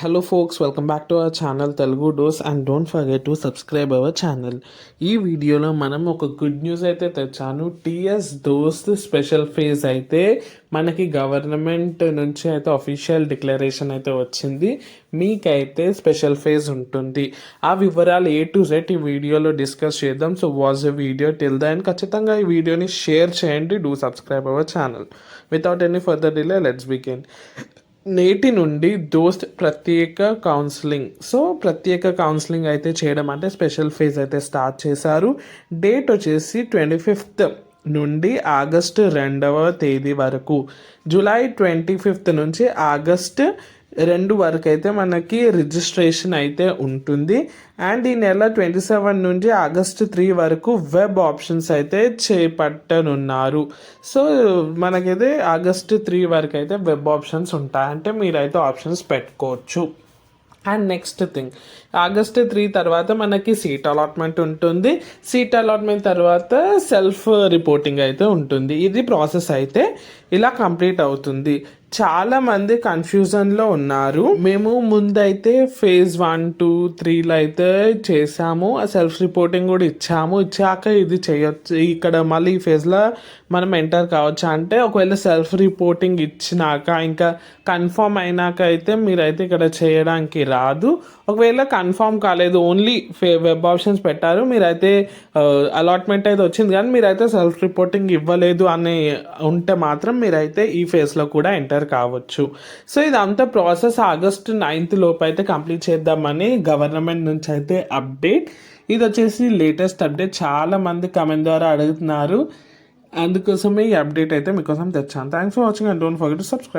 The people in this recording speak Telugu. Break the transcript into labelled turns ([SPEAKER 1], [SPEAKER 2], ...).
[SPEAKER 1] Hello folks, welcome back to our channel Telugu Dose and don't forget to subscribe our channel. ఈ వీడియోలో మనం ఒక గుడ్ న్యూస్ అయితే తెచ్చాను. టీఎస్ దోస్త్ స్పెషల్ ఫేజ్ అయితే మనకి గవర్నమెంట్ నుంచి అయితే అఫీషియల్ డిక్లరేషన్ అయితే వచ్చింది. మీకైతే స్పెషల్ ఫేజ్ ఉంటుంది. ఆ వివరాలు A to Z ఈ వీడియోలో డిస్కస్ చేద్దాం. So watch the video till then. ఖచ్చితంగా ఈ వీడియోని షేర్ చేయండి. Do subscribe our channel. Without any further delay let's begin. నేటి నుండి దోస్త్ ప్రత్యేక కౌన్సిలింగ్ అయితే చేయడం అంటే స్పెషల్ ఫేజ్ అయితే స్టార్ట్ చేశారు. డేట్ వచ్చేసి 25th నుండి ఆగస్టు 2వ తేదీ వరకు, జూలై 25th నుంచి ఆగస్ట్ 2 వరకు అయితే మనకి రిజిస్ట్రేషన్ అయితే ఉంటుంది. అండ్ ఈ నెల 27 నుంచి ఆగస్ట్ 3 వరకు వెబ్ ఆప్షన్స్ అయితే చేపట్టనున్నారు. సో మనకైతే ఆగస్ట్ 3 వరకు అయితే వెబ్ ఆప్షన్స్ ఉంటాయి, అంటే మీరైతే ఆప్షన్స్ పెట్టుకోవచ్చు. అండ్ నెక్స్ట్ థింగ్, ఆగస్ట్ 3 తర్వాత మనకి సీట్ అలాట్మెంట్ ఉంటుంది. సీట్ అలాట్మెంట్ తర్వాత సెల్ఫ్ రిపోర్టింగ్ అయితే ఉంటుంది. ఇది ప్రాసెస్ అయితే ఇలా కంప్లీట్ అవుతుంది. చాలామంది కన్ఫ్యూజన్లో ఉన్నారు. మేము ముందైతే ఫేజ్ 1, 2, 3లో అయితే చేసాము, సెల్ఫ్ రిపోర్టింగ్ కూడా ఇచ్చాక ఇది చేయొచ్చు, ఇక్కడ మళ్ళీ ఈ ఫేజ్లో మనం ఎంటర్ కావచ్చు. అంటే ఒకవేళ సెల్ఫ్ రిపోర్టింగ్ ఇచ్చినాక ఇంకా కన్ఫర్మ్ అయినాక అయితే మీరైతే ఇక్కడ చేయడానికి రాదు. ఒకవేళ కన్ఫర్మ్ కాలేదు, ఓన్లీ వెబ్ ఆప్షన్స్ పెట్టారు, మీరైతే అలాట్మెంట్ అయితే వచ్చింది కానీ మీరైతే సెల్ఫ్ రిపోర్టింగ్ ఇవ్వలేదు అని ఉంటే మాత్రం మీరైతే ఈ ఫేజ్లో కూడా ఎంటర్ కావచ్చు. సో ఇదంతా ప్రాసెస్ ఆగస్ట్ 9th లోపు అయితే కంప్లీట్ చేద్దామని గవర్నమెంట్ నుంచి అయితే అప్డేట్. ఇది వచ్చేసి లేటెస్ట్ అప్డేట్. చాలా మంది కమెంట్ ద్వారా అడుగుతున్నారు, అందుకోసమే ఈ అప్డేట్ అయితే మీకోసం తెచ్చాను. Thanks for watching and don't forget to subscribe.